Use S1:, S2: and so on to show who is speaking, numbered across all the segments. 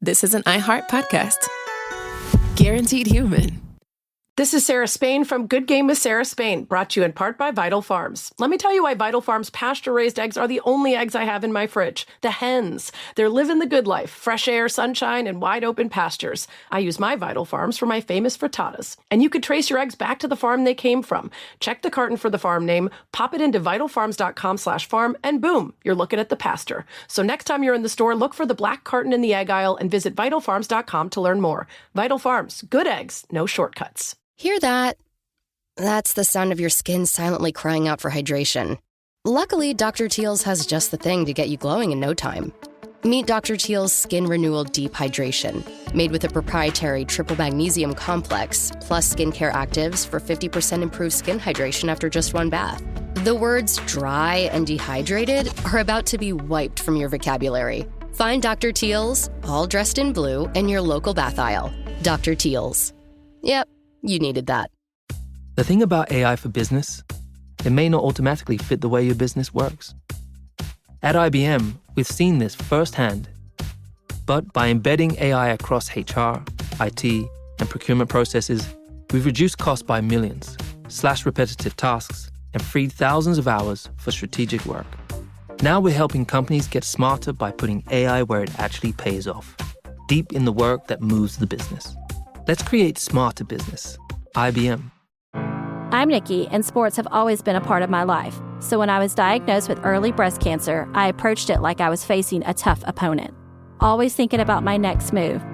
S1: this is an iHeart podcast. Guaranteed human.
S2: This is Sarah Spain from Good Game with Sarah Spain, brought to you in part by Vital Farms. Let me tell you why Vital Farms pasture-raised eggs are the only eggs I have in my fridge. The hens. They're living the good life, fresh air, sunshine, and wide-open pastures. I use my Vital Farms for my famous frittatas. And you could trace your eggs back to the farm they came from. Check the carton for the farm name, pop it into vitalfarms.com/farm, and boom, you're looking at the pasture. So next time you're in the store, look for the black carton in the egg aisle and visit vitalfarms.com to learn more. Vital Farms. Good eggs, no shortcuts.
S3: Hear that? That's the sound of your skin silently crying out for hydration. Luckily, Dr. Teal's has just the thing to get you glowing in no time. Meet Dr. Teal's Skin Renewal Deep Hydration, made with a proprietary triple magnesium complex, plus skincare actives for 50% improved skin hydration after just one bath. The words dry and dehydrated are about to be wiped from your vocabulary. Find Dr. Teal's, all dressed in blue, in your local bath aisle. Dr. Teal's. Yep. You needed that.
S4: The thing about AI for business, it may not automatically fit the way your business works. At IBM, we've seen this firsthand. But by embedding AI across HR, IT, and procurement processes, we've reduced costs by millions, slashed repetitive tasks, and freed thousands of hours for strategic work. Now we're helping companies get smarter by putting AI where it actually pays off, deep in the work that moves the business. Let's create smarter business. IBM.
S5: I'm Nikki, and sports have always been a part of my life. So when I was diagnosed with early breast cancer, I approached it like I was facing a tough opponent, always thinking about my next move.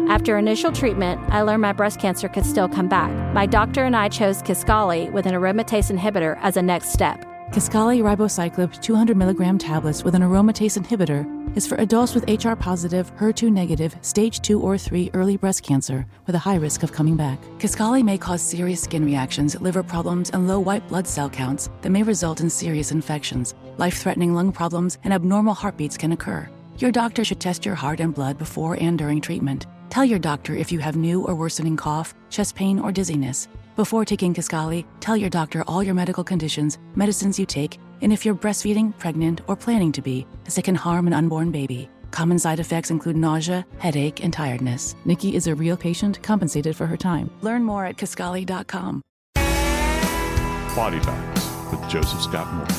S5: After initial treatment, I learned my breast cancer could still come back. My doctor and I chose Kisqali with an aromatase inhibitor as a next step.
S6: Kisqali ribociclib 200 milligram tablets with an aromatase inhibitor is for adults with HR-positive, HER2-negative, stage 2 or 3 early breast cancer with a high risk of coming back. Kisqali may cause serious skin reactions, liver problems, and low white blood cell counts that may result in serious infections. Life-threatening lung problems and abnormal heartbeats can occur. Your doctor should test your heart and blood before and during treatment. Tell your doctor if you have new or worsening cough, chest pain, or dizziness. Before taking Kisqali, tell your doctor all your medical conditions, medicines you take, and if you're breastfeeding, pregnant, or planning to be, as it can harm an unborn baby. Common side effects include nausea, headache, and tiredness. Nikki is a real patient compensated for her time. Learn more at Kisqali.com.
S7: Body Bags with Joseph Scott Morgan.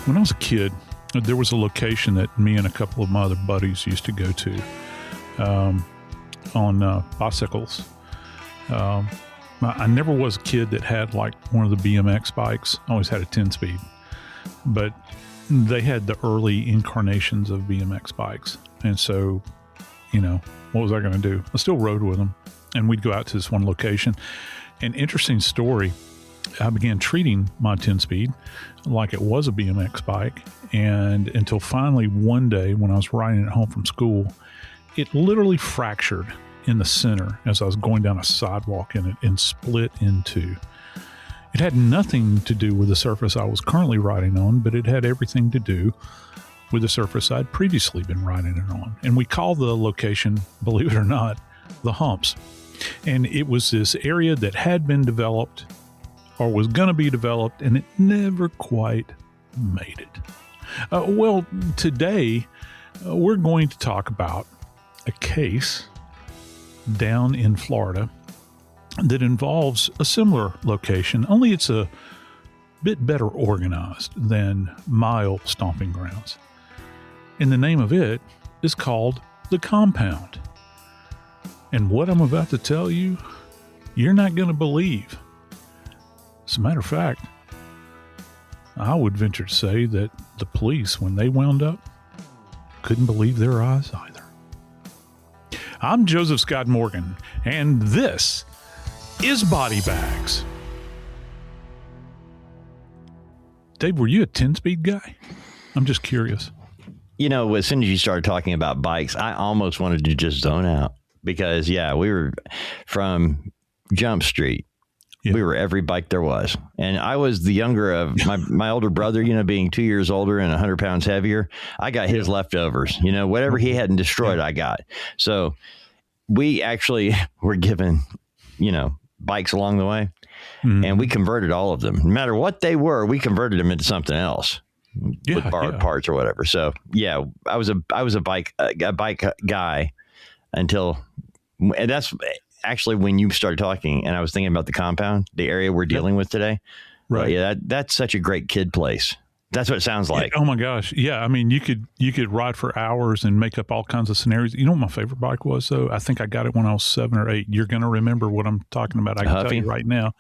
S7: When I was a kid, there was a location that me and a couple of my other buddies used to go to on bicycles. I never was a kid that had like one of the BMX bikes. I always had a 10-speed. But they had the early incarnations of BMX bikes. And so, what was I going to do? I still rode with them. And we'd go out to this one location. An interesting story, I began treating my 10-speed like it was a BMX bike. And until finally one day when I was riding it home from school, it literally fractured in the center as I was going down a sidewalk in it and split in two. It had nothing to do with the surface I was currently riding on, but it had everything to do with the surface I'd previously been riding it on. And we call the location, believe it or not, the Humps. And it was this area that had been developed or was going to be developed, and it never quite made it. Well, today we're going to talk about a case down in Florida that involves a similar location, only it's a bit better organized than my old stomping grounds. And the name of it is called The Compound. And what I'm about to tell you, you're not going to believe. As a matter of fact, I would venture to say that the police, when they wound up, couldn't believe their eyes either. I'm Joseph Scott Morgan, and this is Body Bags. Dave, were you a 10-speed guy? I'm just curious.
S8: As soon as you started talking about bikes, I almost wanted to just zone out because, we were from Jump Street. Yeah. We were every bike there was. And I was the younger of my older brother, being 2 years older and 100 pounds heavier. I got his leftovers, whatever he hadn't destroyed, I got. So we actually were given, bikes along the way, and we converted all of them. No matter what they were, we converted them into something else. with borrowed parts or whatever. So yeah, I was a bike guy until, and that's actually when you started talking, and I was thinking about the compound, the area we're dealing with today. Right. Yeah, that's such a great kid place. That's what it sounds like.
S7: Oh my gosh. Yeah. I mean, you could ride for hours and make up all kinds of scenarios. You know what my favorite bike was though? I think I got it when I was 7 or 8. You're going to remember what I'm talking about. I can tell you right now.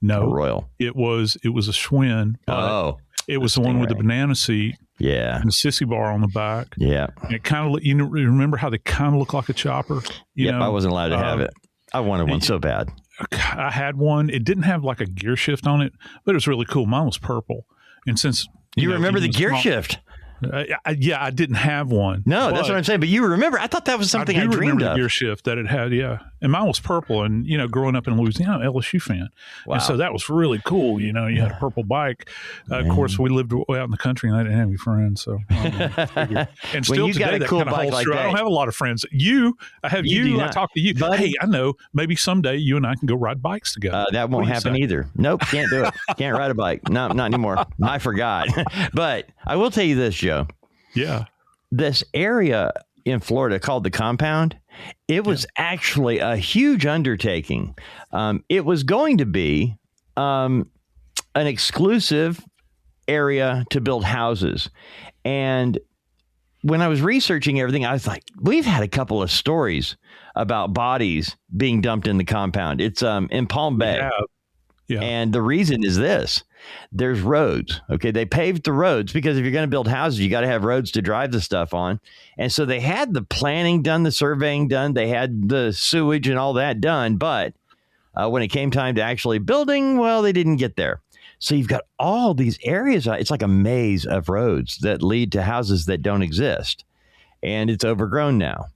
S7: No,
S8: a Royal.
S7: It was a Schwinn.
S8: Oh,
S7: it was the one with the banana seat.
S8: Yeah.
S7: And the sissy bar on the back.
S8: Yeah.
S7: And it kind of, remember how they kind of look like a chopper?
S8: Yep. I wasn't allowed to have it. I wanted one so bad.
S7: I had one. It didn't have like a gear shift on it, but it was really cool. Mine was purple. And since
S8: you remember the gear shift?
S7: Yeah, I didn't have one.
S8: No, that's what I'm saying. But you remember? I thought that was something I dreamed of.
S7: The gear shift that it had, yeah. And mine was purple. And, growing up in Louisiana, LSU fan. Wow. And so that was really cool. You had a purple bike. Of course, we lived way out in the country and I didn't have any friends. So, and still today, got a cool bike like that. I don't have a lot of friends. I have you. I talk to you. Buddy. Hey, I know. Maybe someday you and I can go ride bikes together.
S8: That won't happen either. Nope, can't do it. Can't ride a bike. No, not anymore. I forgot. But I will tell you this, Joe.
S7: Yeah.
S8: This area in Florida called the Compound, it was actually a huge undertaking. It was going to be an exclusive area to build houses. And when I was researching everything, I was like, we've had a couple of stories about bodies being dumped in the compound. It's in Palm Bay.
S7: Yeah.
S8: And the reason is this. There's roads. Okay. They paved the roads because if you're going to build houses, you got to have roads to drive the stuff on. And so they had the planning done, the surveying done. They had the sewage and all that done. But when it came time to actually building, well, they didn't get there. So you've got all these areas. It's like a maze of roads that lead to houses that don't exist. And it's overgrown now.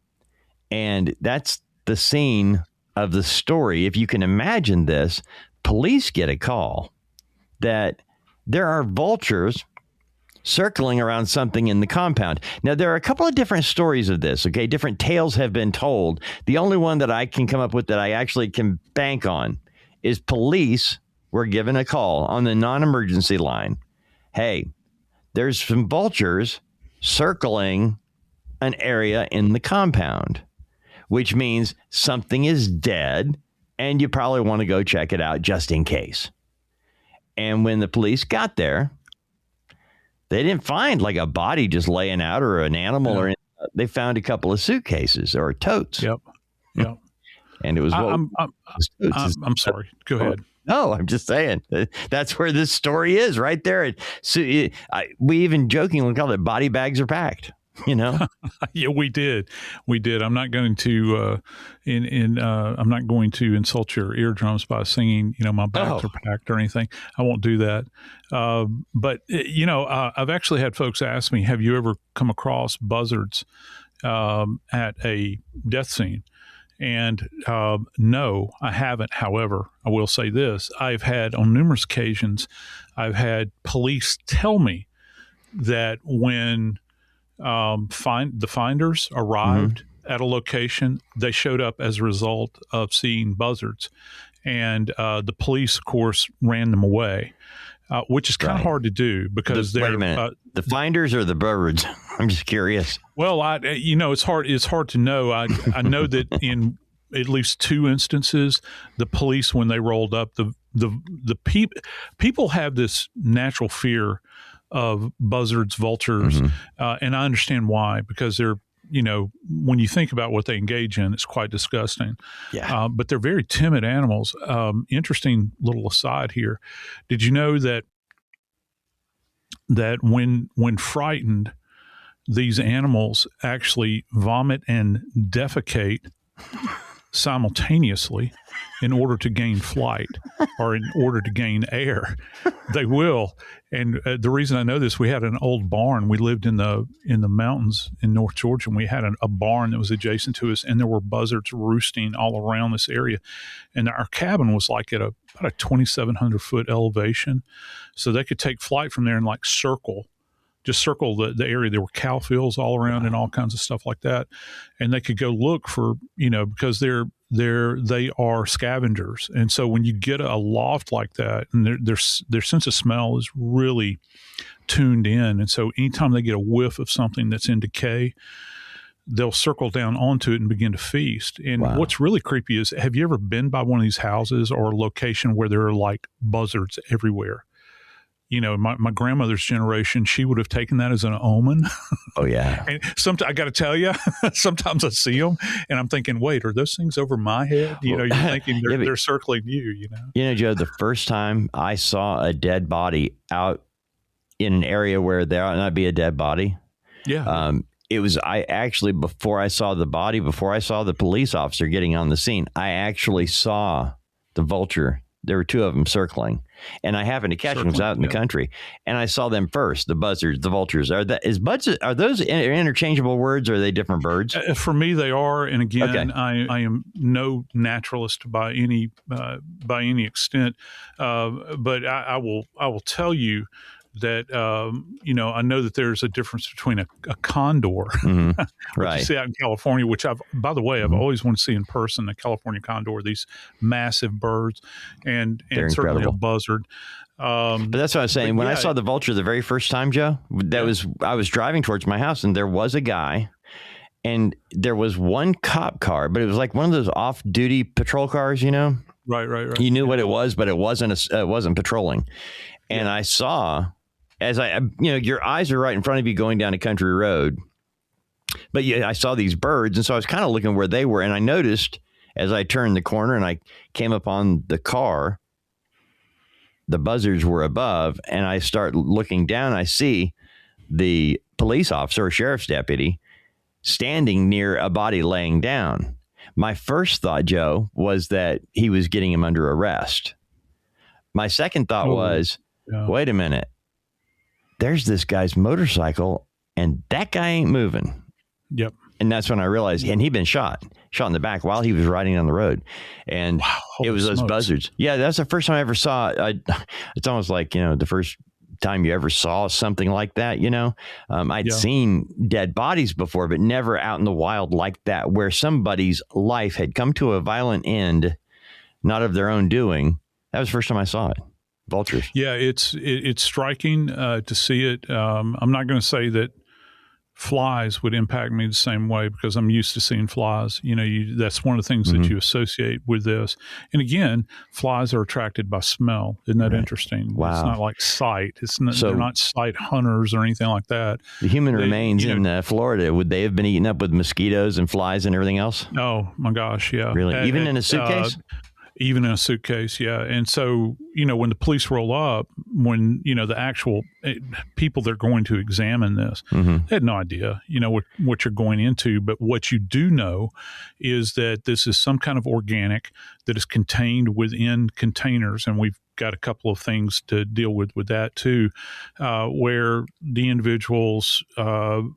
S8: And that's the scene of the story. If you can imagine this, police get a call that there are vultures circling around something in the compound. Now, there are a couple of different stories of this, okay? Different tales have been told. The only one that I can come up with that I actually can bank on is police were given a call on the non-emergency line. Hey, there's some vultures circling an area in the compound, which means something is dead and you probably want to go check it out just in case. And when the police got there, they didn't find like a body just laying out or an animal or anything. They found a couple of suitcases or totes.
S7: Yep.
S8: And it was
S7: I'm sorry. Go ahead.
S8: No, I'm just saying that's where this story is right there. We even jokingly called it body bags are packed.
S7: Yeah, we did. I'm not going to I'm not going to insult your eardrums by singing, my bags are packed or anything. I won't do that. But I've actually had folks ask me, have you ever come across buzzards at a death scene? And no, I haven't. However, I will say this. I've had on numerous occasions, I've had police tell me that when the finders arrived at a location, they showed up as a result of seeing buzzards. And the police, of course, ran them away, which is kind of hard to do because they're... Wait a minute.
S8: The finders or the birds? I'm just curious.
S7: Well, it's hard. It's hard to know. I know that in at least 2 instances, the police, when they rolled up, the people have this natural fear of buzzards, vultures, and I understand why, because they're, when you think about what they engage in, it's quite disgusting.
S8: Yeah.
S7: But they're very timid animals. Interesting little aside here. Did you know that when frightened, these animals actually vomit and defecate simultaneously in order to gain flight or in order to gain air? They will. And the reason I know this, we had an old barn. We lived in the mountains in North Georgia, and we had a barn that was adjacent to us, and there were buzzards roosting all around this area. And our cabin was like at about a 2,700 foot elevation. So they could take flight from there and circle the area. There were cow fields all around and all kinds of stuff like that. And they could go look for, because they are scavengers. And so when you get a loft like that, and their sense of smell is really tuned in. And so anytime they get a whiff of something that's in decay, they'll circle down onto it and begin to feast. And what's really creepy is, have you ever been by one of these houses or a location where there are like buzzards everywhere? You know, my grandmother's generation, she would have taken that as an omen.
S8: Oh, yeah.
S7: And sometimes, I got to tell you, sometimes I see them and I'm thinking, wait, are those things over my head? You know, you're thinking they're circling you, you know?
S8: You know, Joe, the first time I saw a dead body out in an area where there ought not be a dead body.
S7: Yeah.
S8: It was, before I saw the body, before I saw the police officer getting on the scene, I actually saw the vulture. There were two of them circling, and I happened to catch them out in the country, and I saw them first. The buzzards, the vultures. Are those interchangeable words, or are they different birds?
S7: For me, they are. And again, I am no naturalist by any extent, but I will tell you that, I know that there's a difference between a condor, which you see out in California, which I've always wanted to see in person, a California condor, these massive birds, and certainly incredible. A buzzard.
S8: But that's what I was saying. When I saw the vulture the very first time, Joe, I was driving towards my house, and there was a guy, and there was one cop car, but it was like one of those off-duty patrol cars, you know?
S7: Right.
S8: You knew what it was, but it wasn't patrolling. And I saw, as your eyes are right in front of you going down a country road. But I saw these birds. And so I was kind of looking where they were. And I noticed as I turned the corner and I came upon the car, the buzzards were above. And I start looking down. I see the police officer or sheriff's deputy standing near a body laying down. My first thought, Joe, was that he was getting him under arrest. My second thought was, wait a minute, there's this guy's motorcycle and that guy ain't moving.
S7: Yep.
S8: And that's when I realized, and he'd been shot in the back while he was riding down the road. And it was those buzzards. Yeah, that's the first time I ever saw it. It's almost like, the first time you ever saw something like that, I'd seen dead bodies before, but never out in the wild like that, where somebody's life had come to a violent end, not of their own doing. That was the first time I saw it. Vultures. Yeah,
S7: it's striking to see it. I'm not going to say that flies would impact me the same way, because I'm used to seeing flies. That's one of the things that you associate with this. And again, flies are attracted by smell. Isn't that interesting?
S8: Wow.
S7: It's not like sight. They're not sight hunters or anything like that.
S8: The human remains in Florida, would they have been eaten up with mosquitoes and flies and everything else?
S7: Oh my gosh, yeah.
S8: Really? Even in a suitcase?
S7: Even in a suitcase, yeah. And so, when the police roll up, when, the actual people that are going to examine this, they had no idea, what you're going into. But what you do know is that this is some kind of organic that is contained within containers. And we've got a couple of things to deal with that too, where the individuals,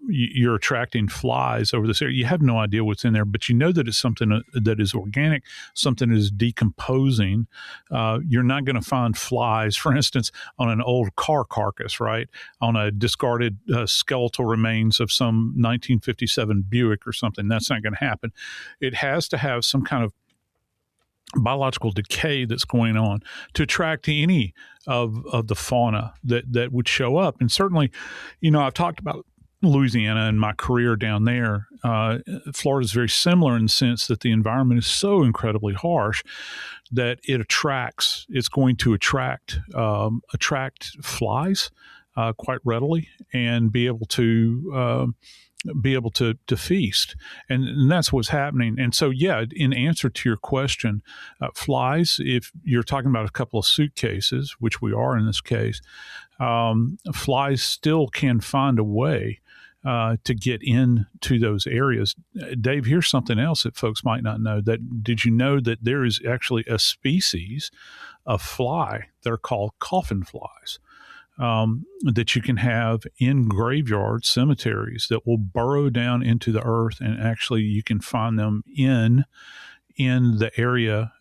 S7: you're attracting flies over this area. You have no idea what's in there, but you know that it's something that is organic, something that is decomposing. You're not going to find flies, for instance, on an old car carcass, right? On a discarded skeletal remains of some 1957 Buick or something. That's not going to happen. It has to have some kind of biological decay that's going on to attract any of the fauna that would show up. And certainly, I've talked about Louisiana and my career down there. Florida is very similar in the sense that the environment is so incredibly harsh that it's going to attract flies quite readily and be able to feast. And that's what's happening. And so, in answer to your question, flies, if you're talking about a couple of suitcases, which we are in this case, flies still can find a way to get into those areas. Dave, here's something else that folks might not know. Did you know that there is actually a species of fly that are called coffin flies? That you can have in graveyard cemeteries that will burrow down into the earth, and actually you can find them in the area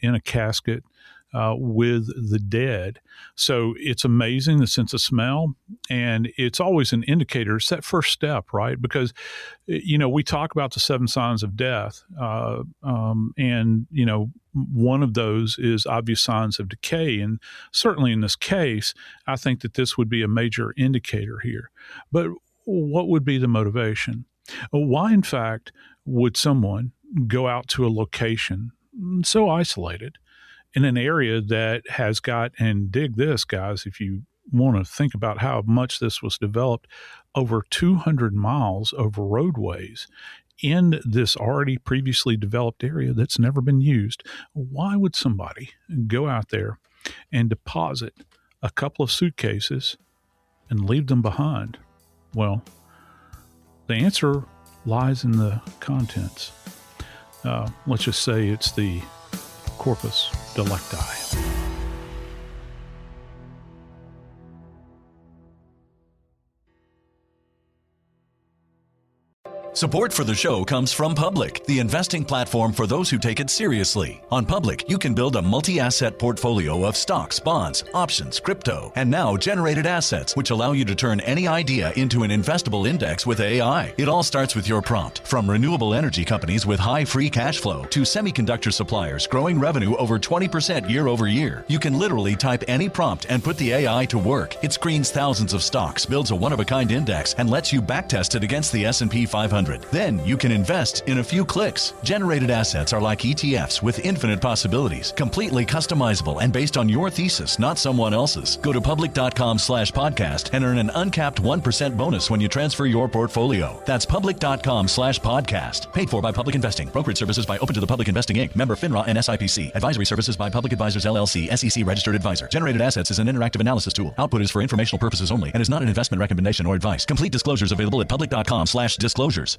S7: in a casket with the dead. So it's amazing, the sense of smell, and it's always an indicator. It's that first step, right? Because, we talk about the 7 signs of death, and, one of those is obvious signs of decay. And certainly in this case, I think that this would be a major indicator here. But what would be the motivation? Why, in fact, would someone go out to a location so isolated in an area that has got, and dig this, guys, if you want to think about how much this was developed, over 200 miles of roadways in this already previously developed area that's never been used? Why would somebody go out there and deposit a couple of suitcases and leave them behind? Well, the answer lies in the contents. Let's just say it's the corpus delicti.
S9: Support for the show comes from Public, the investing platform for those who take it seriously. On Public, you can build a multi-asset portfolio of stocks, bonds, options, crypto, and now generated assets, which allow you to turn any idea into an investable index with AI. It all starts with your prompt. From renewable energy companies with high free cash flow to semiconductor suppliers growing revenue over 20% year over year, you can literally type any prompt and put the AI to work. It screens thousands of stocks, builds a one-of-a-kind index, and lets you backtest it against the S&P 500. Then you can invest in a few clicks. Generated assets are like ETFs with infinite possibilities, completely customizable and based on your thesis, not someone else's. Go to public.com/podcast and earn an uncapped 1% bonus when you transfer your portfolio. That's public.com/podcast. Paid for by Public Investing. Brokerage services by Open to the Public Investing Inc. Member FINRA and SIPC. Advisory services by Public Advisors LLC, SEC registered advisor. Generated assets is an interactive analysis tool. Output is for informational purposes only and is not an investment recommendation or advice. Complete disclosures available at public.com/disclosures.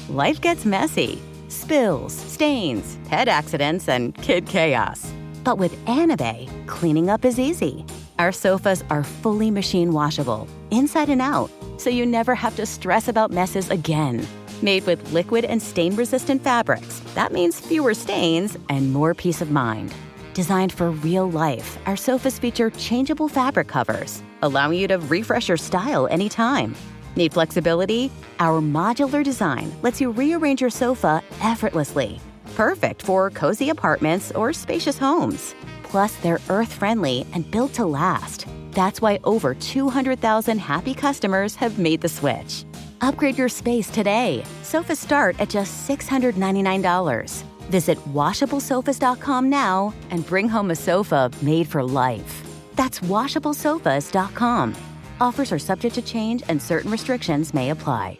S10: Life gets messy. Spills, stains, pet accidents, and kid chaos. But with Anabay, cleaning up is easy. Our sofas are fully machine washable, inside and out, so you never have to stress about messes again. Made with liquid and stain-resistant fabrics, that means fewer stains and more peace of mind. Designed for real life, our sofas feature changeable fabric covers, allowing you to refresh your style anytime. Need flexibility? Our modular design lets you rearrange your sofa effortlessly. Perfect for cozy apartments or spacious homes. Plus, they're earth-friendly and built to last. That's why over 200,000 happy customers have made the switch. Upgrade your space today. Sofas start at just $699. Visit washablesofas.com now and bring home a sofa made for life. That's washablesofas.com. Offers are subject to change and certain restrictions may apply.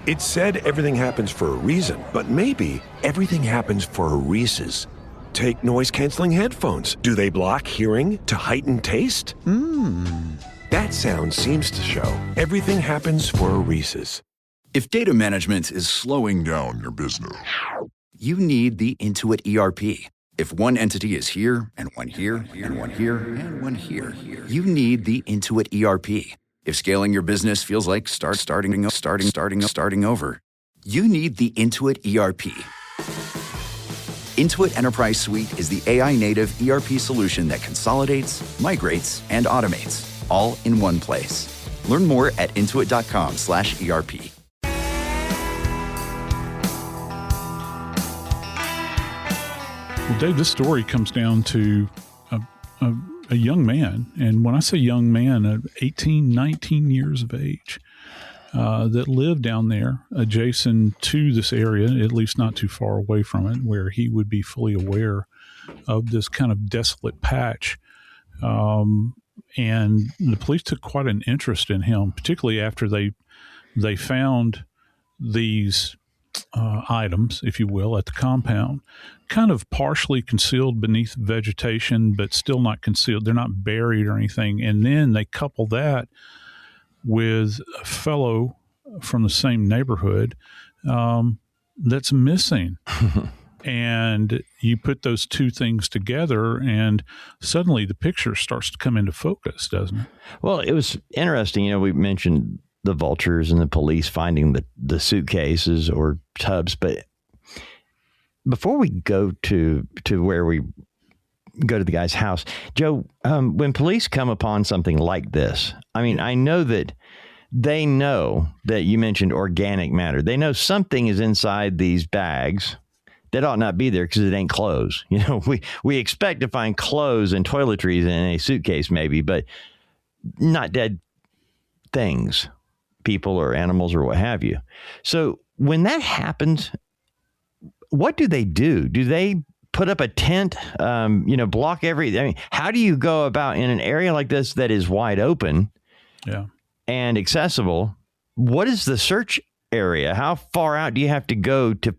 S11: It's said everything happens for a reason, but maybe everything happens for a Reese's. Take noise-canceling headphones. Do they block hearing to heighten taste? That sound seems to show everything happens for a Reese's.
S12: If data management is slowing down your business, you need the Intuit ERP. If one entity is here, and one here, and one here, and one here, you need the Intuit ERP. If scaling your business feels like starting over, you need the Intuit ERP. Intuit Enterprise Suite is the AI-native ERP solution that consolidates, migrates, and automates, all in one place. Learn more at intuit.com/ERP.
S7: Well, Dave, this story comes down to a young man. And when I say young man, 18, 19 years of age, that lived down there adjacent to this area, at least not too far away from it, where he would be fully aware of this kind of desolate patch. And the police took quite an interest in him, particularly after they found these items, if you will, at the compound, kind of partially concealed beneath vegetation, but still not concealed. They're not buried or anything. And then they couple that with a fellow from the same neighborhood that's missing. And you put those two things together, and suddenly the picture starts to come into focus, doesn't it?
S8: Well, it was interesting. We mentioned the vultures and the police finding the suitcases or tubs, but before we go to where we go to the guy's house, Joe, when police come upon something like this, I mean, I know that they know that you mentioned organic matter. They know something is inside these bags that ought not be there because it ain't clothes. You know, we expect to find clothes and toiletries in a suitcase maybe, but not dead things, people or animals or what have you. So when that happens, what do they do? Do they put up a tent, block everything? I mean, how do you go about in an area like this that is wide open and accessible? What is the search area? How far out do you have to go to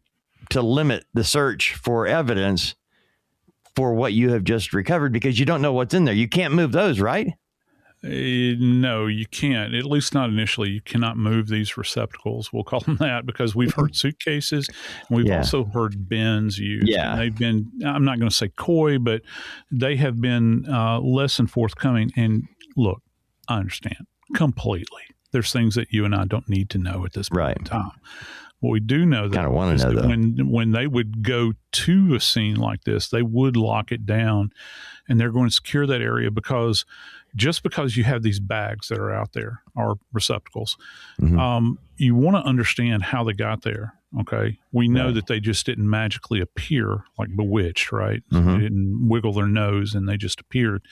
S8: limit the search for evidence for what you have just recovered? Because you don't know what's in there. You can't move those, right?
S7: No, you can't, at least not initially. You cannot move these receptacles. We'll call them that because we've heard suitcases and we've also heard bins used.
S8: Yeah.
S7: And they've been, I'm not going to say coy, but they have been less than forthcoming. And look, I understand completely. There's things that you and I don't need to know at this point in time. What we do know that,
S8: kind of want to know,
S7: that when they would go to a scene like this, they would lock it down and they're going to secure that area because just because you have these bags that are out there or receptacles, you want to understand how they got there. Okay. We know that they just didn't magically appear like bewitched, right? They didn't wiggle their nose and they just appeared.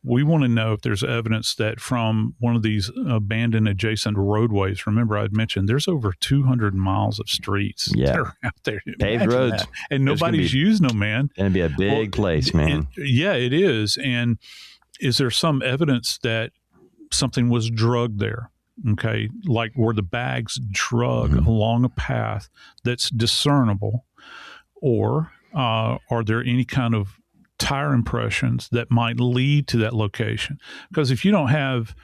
S7: We want to know if there's evidence that from one of these abandoned adjacent roadways, remember I'd mentioned there's over 200 miles of streets that are out there.
S8: Paved roads.
S7: That. And nobody's using them, man.
S8: It's going to be a big place, man.
S7: It is. And is there some evidence that something was drugged there? Okay. Like were the bags drug along a path that's discernible, or are there any kind of tire impressions that might lead to that location? Because if you don't have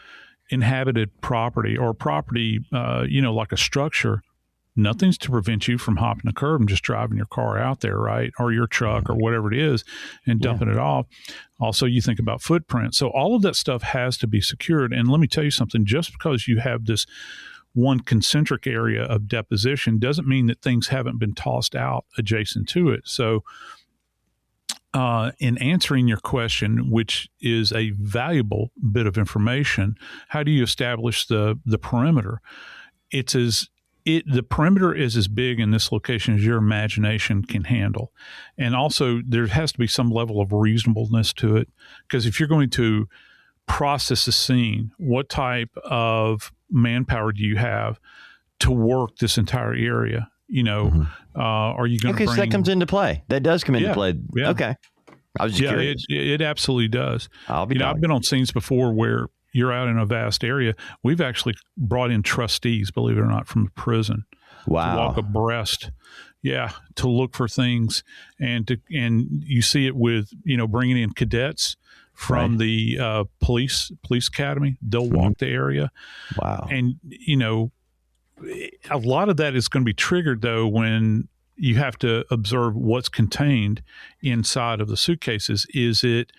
S7: inhabited property or property, like a structure, nothing's to prevent you from hopping a curb and just driving your car out there, right? Or your truck or whatever it is and dumping it off. Also, you think about footprints. So all of that stuff has to be secured. And let me tell you something, just because you have this one concentric area of deposition doesn't mean that things haven't been tossed out adjacent to it. So in answering your question, which is a valuable bit of information, how do you establish the perimeter? The perimeter is as big in this location as your imagination can handle. And also there has to be some level of reasonableness to it, because if you're going to process a scene, what type of manpower do you have to work this entire area? Are you going to bring...
S8: so that comes into play. That does come into play.
S7: Yeah.
S8: Okay. I was just curious.
S7: It absolutely does.
S8: I've been on
S7: scenes before where you're out in a vast area. We've actually brought in trustees, believe it or not, from the prison to walk abreast. Yeah. To look for things. And you see it with, bringing in cadets from the police academy. They'll walk the area.
S8: Wow.
S7: And, a lot of that is going to be triggered, though, when you have to observe what's contained inside of the suitcases. Is it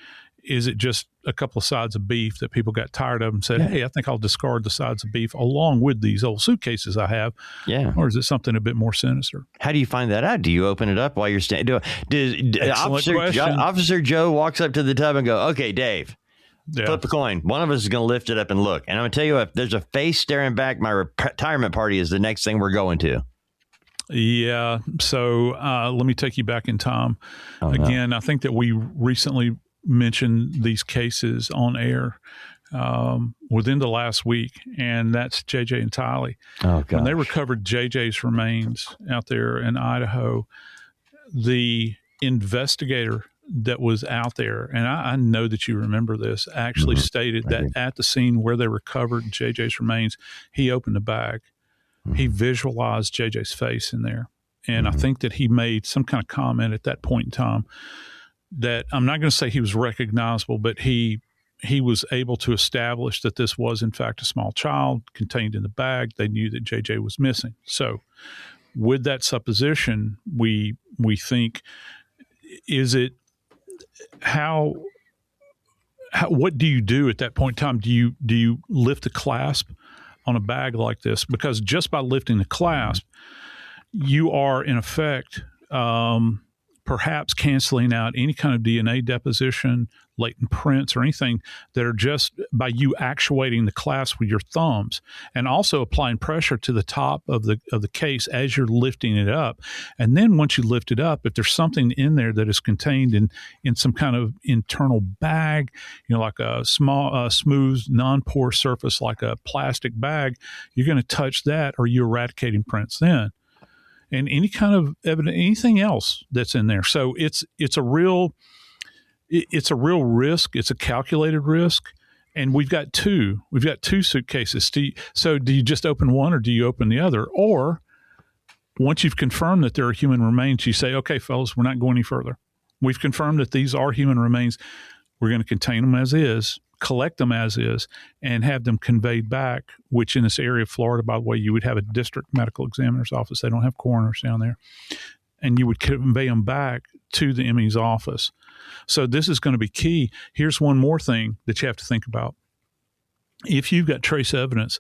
S7: just a couple of sides of beef that people got tired of and said, hey, I think I'll discard the sides of beef along with these old suitcases I have? Yeah. Or is it something a bit more sinister?
S8: How do you find that out? Do you open it up while you're standing? Officer Joe walks up to the tub and go, okay, Dave, flip a coin. One of us is going to lift it up and look. And I'm going to tell you, if there's a face staring back, my retirement party is the next thing we're going to.
S7: Yeah. So let me take you back in time. Again, I think that we recently mentioned these cases on air within the last week, and that's JJ and Tylee.
S8: Oh, gosh.
S7: When they recovered JJ's remains out there in Idaho, the investigator that was out there, and I know that you remember this, actually stated that at the scene where they recovered JJ's remains, he opened the bag. He visualized JJ's face in there. And I think that he made some kind of comment at that point in time that I'm not going to say he was recognizable, but he was able to establish that this was in fact a small child contained in the bag. They knew that JJ was missing. So with that supposition, we think, is it what do you do at that point in time? Do you lift the clasp on a bag like this? Because just by lifting the clasp, you are in effect perhaps canceling out any kind of DNA deposition, latent prints, or anything that are just by you actuating the clasp with your thumbs, and also applying pressure to the top of the case as you're lifting it up. And then once you lift it up, if there's something in there that is contained in some kind of internal bag, like a small, smooth, non-porous surface like a plastic bag, you're going to touch that, or you're eradicating prints then. And any kind of evidence, anything else that's in there. So it's a real risk. It's a calculated risk. And we've got two suitcases. So do you just open one, or do you open the other? Or once you've confirmed that there are human remains, you say, okay, fellas, we're not going any further. We've confirmed that these are human remains. We're going to contain them as is, collect them as is, and have them conveyed back, which in this area of Florida, by the way, you would have a district medical examiner's office. They don't have coroners down there. And you would convey them back to the ME's office. So this is going to be key. Here's one more thing that you have to think about. If you've got trace evidence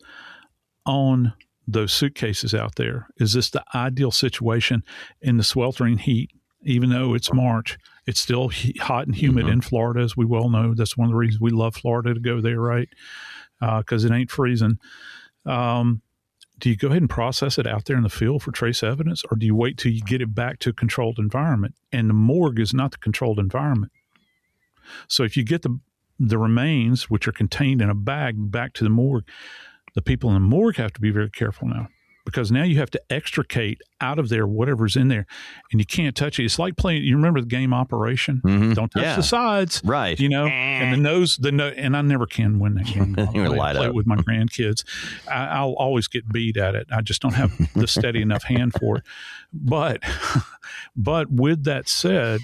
S7: on those suitcases out there, is this the ideal situation in the sweltering heat? Even though it's March, it's still hot and humid in Florida, as we well know. That's one of the reasons we love Florida to go there, right? Because it ain't freezing. Do you go ahead and process it out there in the field for trace evidence, or do you wait till you get it back to a controlled environment? And the morgue is not the controlled environment. So if you get the remains, which are contained in a bag, back to the morgue, the people in the morgue have to be very careful now. Because now you have to extricate out of there whatever's in there, and you can't touch it. It's like playing. You remember the game Operation? Don't touch the sides,
S8: right?
S7: And the nose. And I never can win that game. I play it with my grandkids. I'll always get beat at it. I just don't have the steady enough hand for it. But with that said,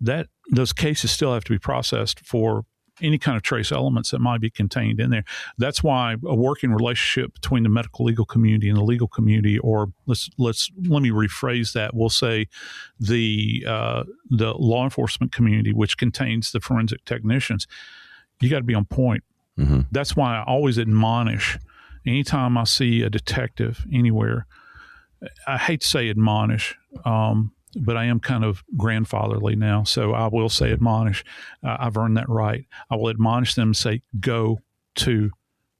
S7: that those cases still have to be processed for any kind of trace elements that might be contained in there. That's why a working relationship between the medical legal community and the legal community, or let me rephrase that. We'll say the law enforcement community, which contains the forensic technicians, you got to be on point. That's why I always admonish anytime I see a detective anywhere. I hate to say admonish, but I am kind of grandfatherly now, so I will say admonish. I've earned that right. I will admonish them and say, go to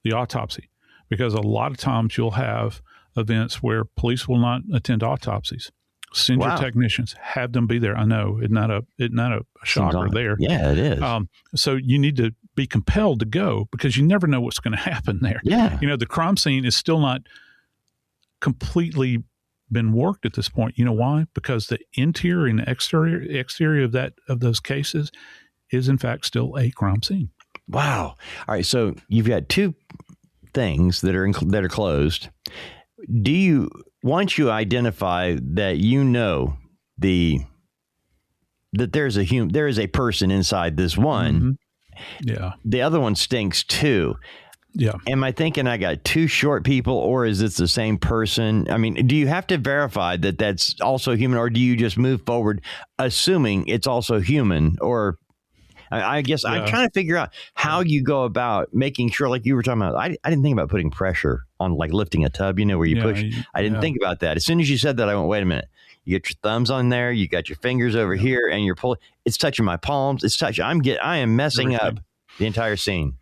S7: the autopsy, because a lot of times you'll have events where police will not attend autopsies. Send your technicians, have them be there. I know it's not a shocker there.
S8: Yeah, it is.
S7: So you need to be compelled to go, because you never know what's going to happen there.
S8: Yeah.
S7: The crime scene is still not completely been worked at this point. You know why? Because the interior and the exterior of those cases is in fact still a crime scene.
S8: Wow. All right. So you've got two things that are closed. Once you identify that, that there is a person inside this one.
S7: Yeah.
S8: The other one stinks too.
S7: Yeah.
S8: Am I thinking I got two short people, or is this the same person? I mean, do you have to verify that that's also human, or do you just move forward assuming it's also human? Or I guess I'm trying to figure out how you go about making sure, like you were talking about. I didn't think about putting pressure on, like lifting a tub, where you push. I didn't think about that. As soon as you said that, I went, wait a minute. You get your thumbs on there, you got your fingers over here, and you're pulling. It's touching my palms. I am messing up the entire scene.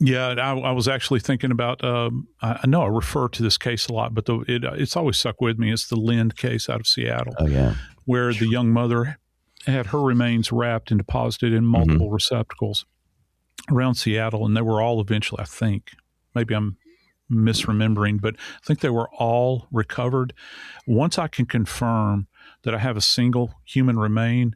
S7: Yeah, I was actually thinking about, I know I refer to this case a lot, but it's always stuck with me. It's the Lind case out of Seattle.
S8: Oh, yeah.
S7: Where the young mother had her remains wrapped and deposited in multiple receptacles around Seattle, and they were all eventually, I think, maybe I'm misremembering, but I think they were all recovered. Once I can confirm that I have a single human remain,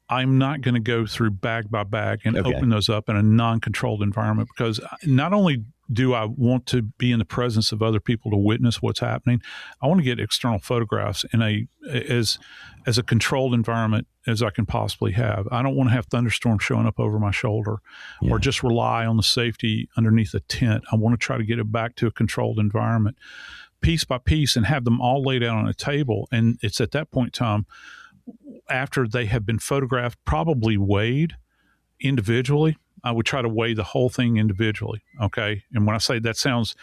S7: I'm not going to go through bag by bag and open those up in a non-controlled environment, because not only do I want to be in the presence of other people to witness what's happening, I want to get external photographs in as a controlled environment as I can possibly have. I don't want to have thunderstorms showing up over my shoulder or just rely on the safety underneath a tent. I want to try to get it back to a controlled environment piece by piece and have them all laid out on a table. And it's at that point in time, after they have been photographed, probably weighed individually. I would try to weigh the whole thing individually. Okay. And when I say that sounds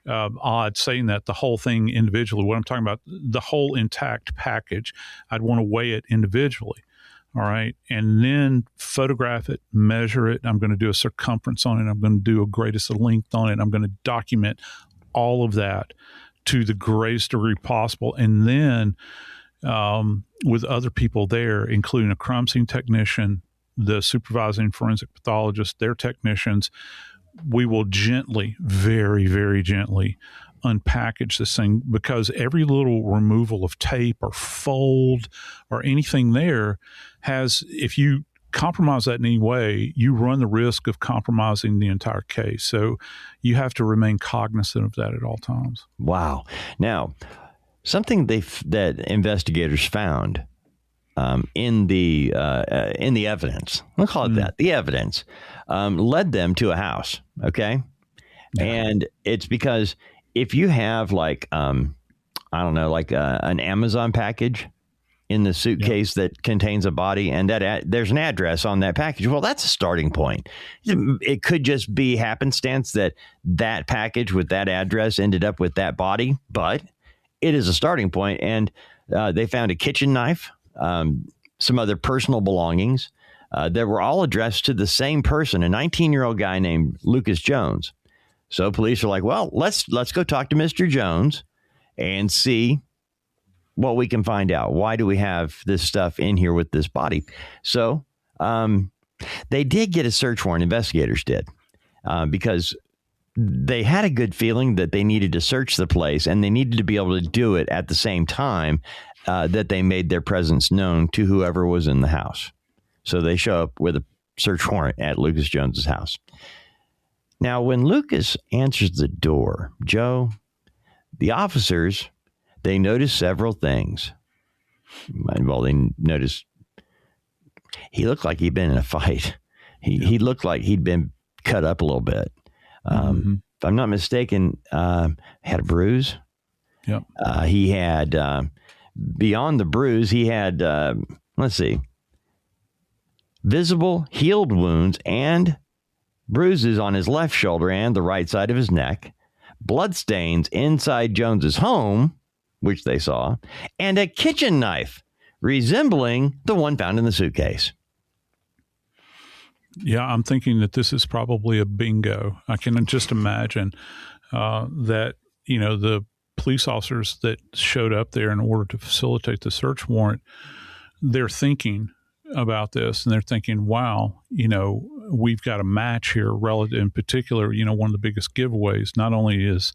S7: odd saying that, the whole thing individually, what I'm talking about, the whole intact package, I'd want to weigh it individually. All right. And then photograph it, measure it. I'm going to do a circumference on it. I'm going to do a greatest length on it. I'm going to document all of that to the greatest degree possible. And then with other people there, including a crime scene technician, the supervising forensic pathologist, their technicians, we will gently, very, very gently unpackage this thing, because every little removal of tape or fold or anything there has, if you compromise that in any way, you run the risk of compromising the entire case. So you have to remain cognizant of that at all times.
S8: Wow. Now, something that investigators found in the evidence, we'll call it that, the evidence, led them to a house. Okay. Yeah. And it's because if you have like, an Amazon package in the suitcase that contains a body, and that there's an address on that package, well, that's a starting point. It could just be happenstance that package with that address ended up with that body, but it is a starting point. And they found a kitchen knife, some other personal belongings that were all addressed to the same person, a 19-year-old guy named Lucas Jones. So police are like, well, let's go talk to Mr. Jones and see what we can find out. Why do we have this stuff in here with this body? So they did get a search warrant, investigators did, because they had a good feeling that they needed to search the place, and they needed to be able to do it at the same time that they made their presence known to whoever was in the house. So they show up with a search warrant at Lucas Jones's house. Now, when Lucas answers the door, Joe, the officers, they notice several things. Well, they noticed he looked like he'd been in a fight. He looked like he'd been cut up a little bit. If I'm not mistaken, had a bruise.
S7: Yep.
S8: He had, beyond the bruise, he had, visible healed wounds and bruises on his left shoulder and the right side of his neck, bloodstains inside Jones's home, which they saw, and a kitchen knife resembling the one found in the suitcase.
S7: Yeah, I'm thinking that this is probably a bingo. I can just imagine that, the police officers that showed up there in order to facilitate the search warrant, they're thinking about this, and they're thinking, wow, we've got a match here relative, in particular, one of the biggest giveaways, not only is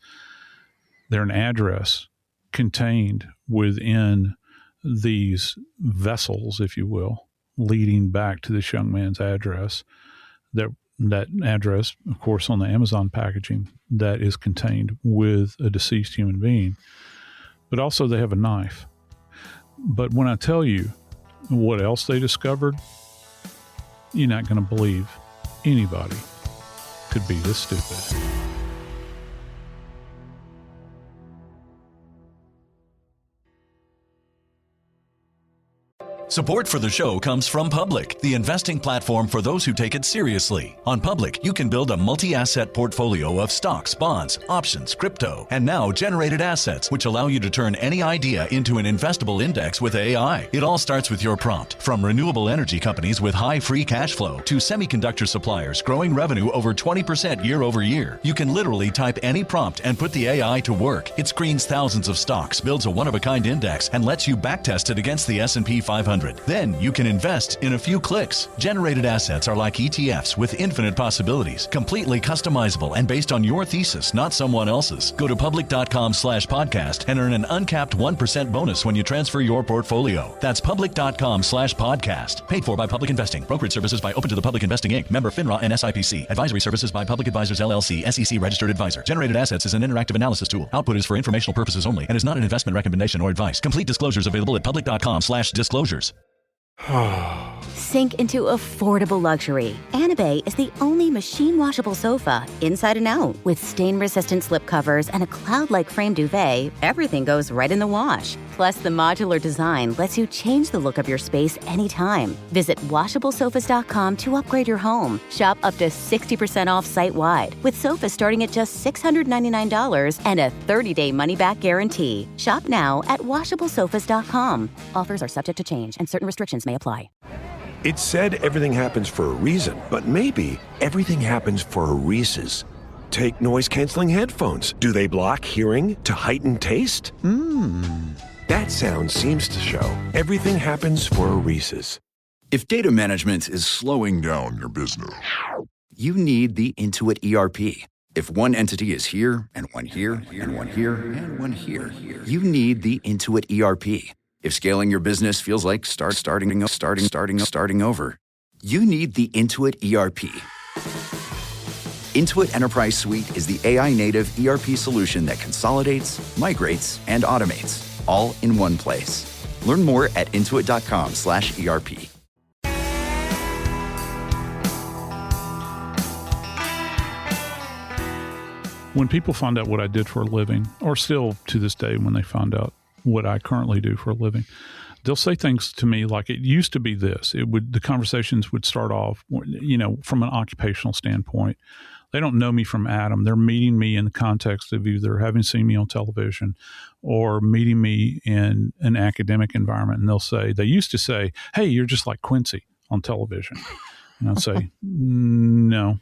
S7: there an address contained within these vessels, if you will, leading back to this young man's address, that address, of course, on the Amazon packaging, that is contained with a deceased human being, but also they have a knife. But when I tell you what else they discovered, you're not going to believe anybody could be this stupid.
S9: Support for the show comes from Public, the investing platform for those who take it seriously. On Public, you can build a multi-asset portfolio of stocks, bonds, options, crypto, and now generated assets, which allow you to turn any idea into an investable index with AI. It all starts with your prompt. From renewable energy companies with high free cash flow to semiconductor suppliers growing revenue over 20% year over year, you can literally type any prompt and put the AI to work. It screens thousands of stocks, builds a one-of-a-kind index, and lets you backtest it against the S&P 500. Then you can invest in a few clicks. Generated assets are like ETFs with infinite possibilities, completely customizable and based on your thesis, not someone else's. Go to public.com/podcast and earn an uncapped 1% bonus when you transfer your portfolio. That's public.com/podcast. Paid for by Public Investing. Brokerage services by Open to the Public Investing Inc. Member FINRA and SIPC. Advisory services by Public Advisors LLC, SEC registered advisor. Generated assets is an interactive analysis tool. Output is for informational purposes only and is not an investment recommendation or advice. Complete disclosures available at public.com/disclosures.
S10: Sink into affordable luxury. Anabay is the only machine washable sofa inside and out. With stain-resistant slip covers and a cloud-like frame duvet, everything goes right in the wash. Plus, the modular design lets you change the look of your space anytime. Visit WashableSofas.com to upgrade your home. Shop up to 60% off site-wide, with sofas starting at just $699 and a 30-day money-back guarantee. Shop now at WashableSofas.com. Offers are subject to change, and certain restrictions may apply.
S11: It's said everything happens for a reason, but maybe everything happens for a Reese's. Take noise-canceling headphones. Do they block hearing to heighten taste? That sound seems to show everything happens for a Reese's.
S12: If data management is slowing down your business, you need the Intuit ERP. If one entity is here, and one here, and one here, and one here, you need the Intuit ERP. If scaling your business feels like starting over, you need the Intuit ERP. Intuit Enterprise Suite is the AI-native ERP solution that consolidates, migrates, and automates, all in one place. Learn more at intuit.com/ERP.
S7: When people find out what I did for a living, or still to this day when they find out what I currently do for a living, they'll say things to me like, it used to be this. The conversations would start off, from an occupational standpoint. They don't know me from Adam. They're meeting me in the context of either having seen me on television or meeting me in an academic environment. And they used to say, "Hey, you're just like Quincy on television." And I'll say, no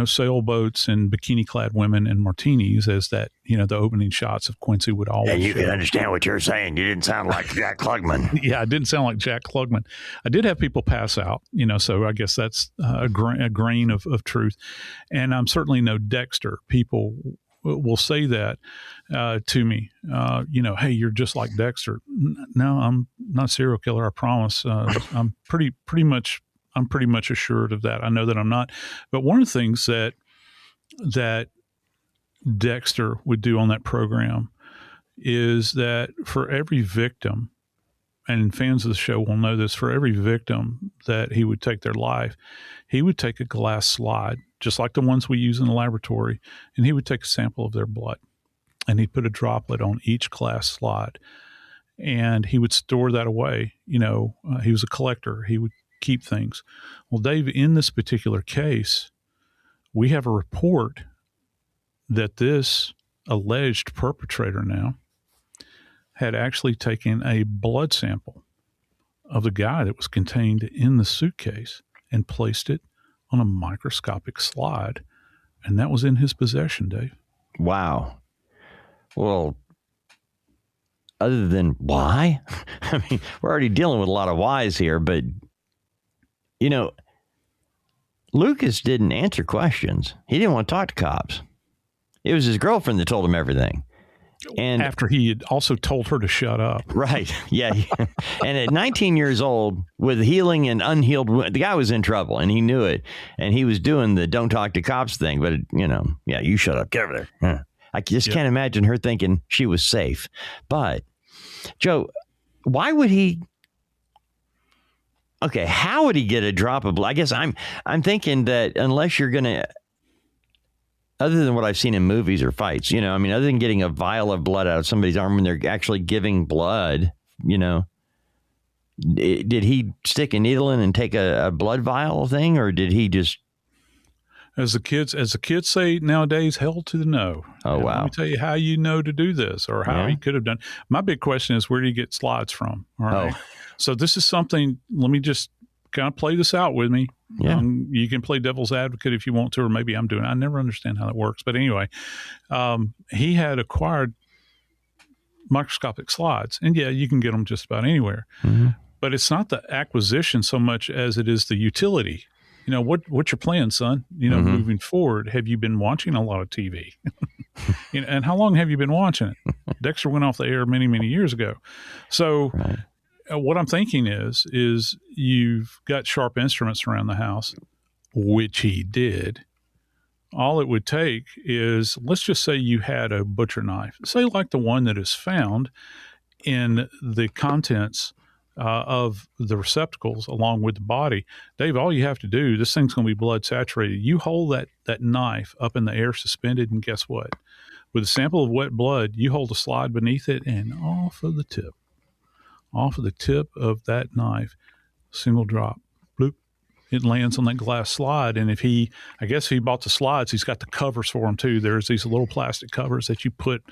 S7: sailboats and bikini-clad women and martinis as that, the opening shots of Quincy would always
S8: And you
S7: show.
S8: can understand what you're saying. You didn't sound like Jack Klugman.
S7: Yeah, I didn't sound like Jack Klugman. I did have people pass out, so I guess that's a grain of truth. And I'm certainly no Dexter. People will say that to me, "Hey, you're just like Dexter." No, I'm not a serial killer, I promise. I'm pretty much assured of that. I know that I'm not. But one of the things that Dexter would do on that program is that for every victim, and fans of the show will know this, for every victim that he would take their life, he would take a glass slide, just like the ones we use in the laboratory, and he would take a sample of their blood, and he'd put a droplet on each glass slide, and he would store that away. He was a collector. He would keep things. Well, Dave, in this particular case, we have a report that this alleged perpetrator now had actually taken a blood sample of the guy that was contained in the suitcase and placed it on a microscopic slide. And that was in his possession, Dave. Wow.
S8: Well, other than why? I mean, we're already dealing with a lot of whys here, but Lucas didn't answer questions. He didn't want to talk to cops. It was his girlfriend that told him everything. And
S7: after he had also told her to shut up.
S8: Right. Yeah. And at 19 years old, with healing and unhealed, the guy was in trouble and he knew it. And he was doing the don't talk to cops thing. But, you shut up. Get over there. I just can't imagine her thinking she was safe. But, Joe, why would he? Okay, how would he get a drop of blood? I guess I'm thinking that unless you're going to, other than what I've seen in movies or fights, other than getting a vial of blood out of somebody's arm when they're actually giving blood, did he stick a needle in and take a blood vial thing, or did he just?
S7: As the kids say nowadays, hell to the no.
S8: Oh, wow.
S7: Let me tell you how to do this, or how he could have done. My big question is, where do you get slides from? All right. Oh. So this is something, let me just kind of play this out with me.
S8: Yeah.
S7: You can play devil's advocate if you want to, or maybe I'm doing it. I never understand how that works. But anyway, he had acquired microscopic slides. And you can get them just about anywhere. Mm-hmm. But it's not the acquisition so much as it is the utility. What's your plan, son? Moving forward, have you been watching a lot of TV? And how long have you been watching it? Dexter went off the air many, many years ago. So what I'm thinking is you've got sharp instruments around the house, which he did. All it would take is, let's just say you had a butcher knife, say like the one that is found in the contents of the receptacles along with the body. Dave, all you have to do, this thing's going to be blood saturated. You hold that knife up in the air suspended, and guess what? With a sample of wet blood, you hold a slide beneath it, and off of the tip of that knife, single drop, bloop, it lands on that glass slide. And if he bought the slides, he's got the covers for them too. There's these little plastic covers that you put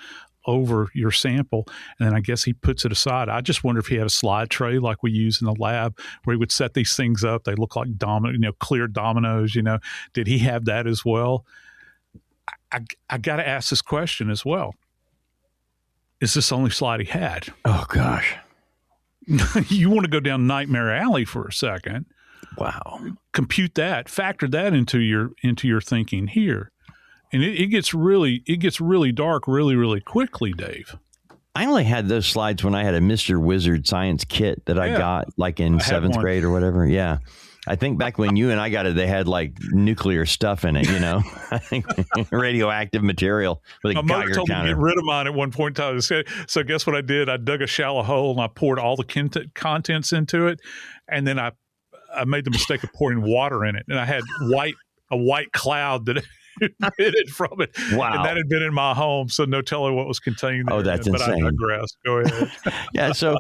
S7: over your sample, and then I guess he puts it aside. I just wonder if he had a slide tray like we use in the lab where he would set these things up. They look like clear dominoes. Did he have that as well? I got to ask this question as well. Is this the only slide he had?
S8: Oh gosh.
S7: You want to go down Nightmare Alley for a second.
S8: Wow.
S7: Compute that, factor that into your thinking here. And it gets really dark really, really quickly, Dave.
S8: I only had those slides when I had a Mr. Wizard science kit that I got like in 7th grade or whatever. Yeah. I think back when you and I got it, they had like nuclear stuff in it, I think radioactive material with a
S7: My mother
S8: Geiger
S7: told
S8: counter.
S7: me to get rid of mine at one point in time. So guess what I did? I dug a shallow hole and I poured all the contents into it. And then I made the mistake of pouring water in it. And I had a white cloud that emitted from it.
S8: Wow.
S7: And that had been in my home, so no telling what was contained there.
S8: Oh, that's
S7: but
S8: insane.
S7: I digress. Go ahead.
S8: Yeah, so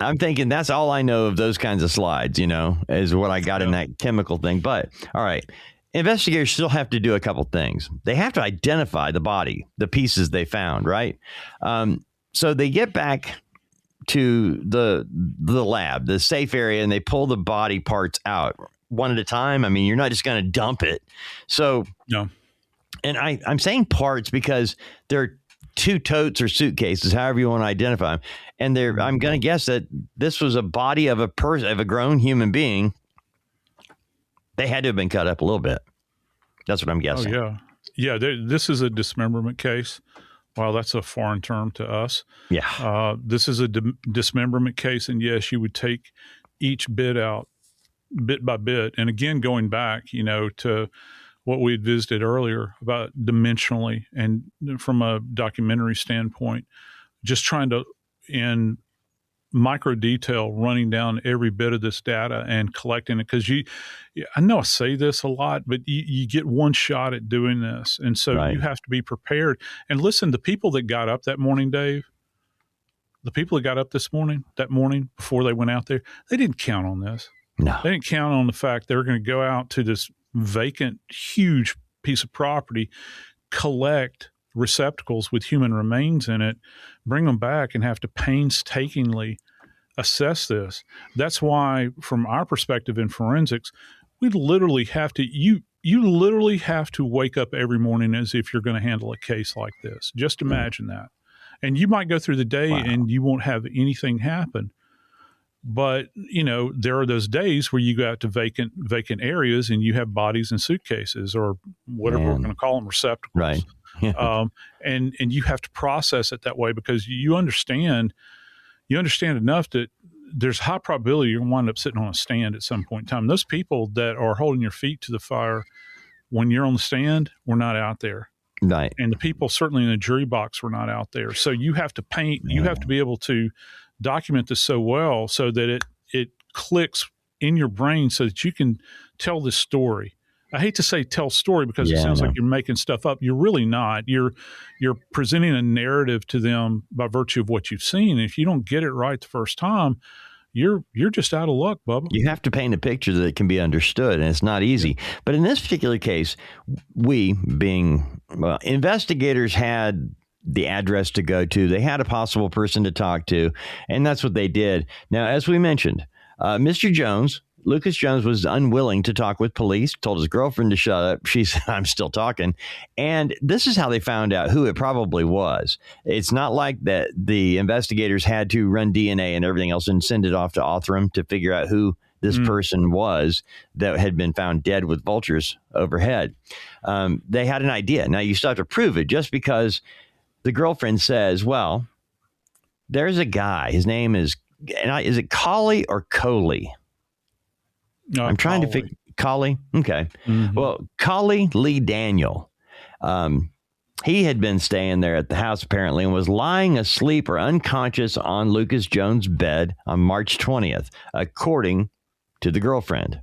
S8: I'm thinking that's all I know of those kinds of slides, is what I got in that chemical thing. But, all right, investigators still have to do a couple things. They have to identify the body, the pieces they found, right? So they get back to the lab, the safe area, and they pull the body parts out one at a time. I mean, you're not just going to dump it. So,
S7: no.
S8: And I'm saying parts because they're 2 totes or suitcases, however you want to identify them. And I'm going to guess that this was a body of a person, of a grown human being. They had to have been cut up a little bit. That's what I'm guessing.
S7: Oh, yeah. Yeah, this is a dismemberment case. Wow, that's a foreign term to us.
S8: Yeah.
S7: This is a dismemberment case. And yes, you would take each bit out bit by bit. And again, going back, to what we had visited earlier about dimensionally and from a documentary standpoint, just trying to, in micro detail, running down every bit of this data and collecting it. Because I know I say this a lot, but you get one shot at doing this. And so you have to be prepared. And listen, the people that got up that morning, Dave, that morning before they went out there, they didn't count on this.
S8: No.
S7: They didn't count on the fact they were going to go out to this vacant, huge piece of property, collect receptacles with human remains in it, bring them back, and have to painstakingly assess this. That's why, from our perspective in forensics, we literally have to, you literally have to wake up every morning as if you're going to handle a case like this. Just imagine that. And you might go through the day and you won't have anything happen. But, there are those days where you go out to vacant areas and you have bodies in suitcases or whatever we're going to call them, receptacles.
S8: Right.
S7: And you have to process it that way because you understand enough that there's high probability you're going to wind up sitting on a stand at some point in time. Those people that are holding your feet to the fire when you're on the stand were not out there.
S8: Right.
S7: And the people certainly in the jury box were not out there. So you have to you have to be able to document this so well so that it clicks in your brain so that you can tell this story. I hate to say tell story because it sounds like you're making stuff up. You're really not. You're presenting a narrative to them by virtue of what you've seen. And if you don't get it right the first time, you're just out of luck, Bubba.
S8: You have to paint a picture that can be understood, and it's not easy. But in this particular case, investigators had the address to go to. They had a possible person to talk to, and that's what they did. Now, as we mentioned, Mr. Jones, Lucas Jones, was unwilling to talk with police, told his girlfriend to shut up. She said, I'm still talking. And this is how they found out who it probably was. It's not like that the investigators had to run DNA and everything else and send it off to Othram to figure out who this person was that had been found dead with vultures overhead. They had an idea. Now, you still have to prove it. Just because the girlfriend says, well, there's a guy. His name is it Collie or Coley? I'm trying to figure. Collie? Okay. Mm-hmm. Well, Collie Lee Daniel He had been staying there at the house apparently and was lying asleep or unconscious on Lucas Jones' bed on March 20th, according to the girlfriend.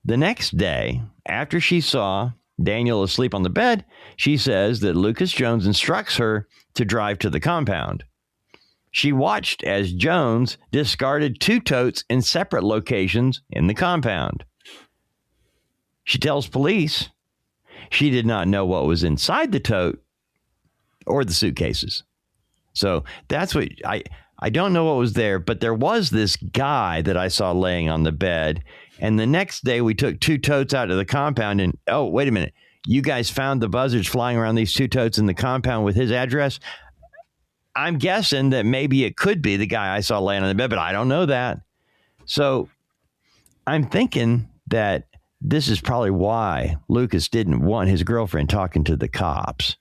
S8: The next day, after she saw Daniel asleep on the bed, she says that Lucas Jones instructs her to drive to the compound. She watched as Jones discarded 2 totes in separate locations in the compound. She tells police she did not know what was inside the tote or the suitcases. So that's what I don't know what was there, but there was this guy that I saw laying on the bed. And the next day we took 2 totes out of the compound and, oh, wait a minute. You guys found the buzzards flying around these 2 totes in the compound with his address. I'm guessing that maybe it could be the guy I saw laying on the bed, but I don't know that. So I'm thinking that this is probably why Lucas didn't want his girlfriend talking to the cops.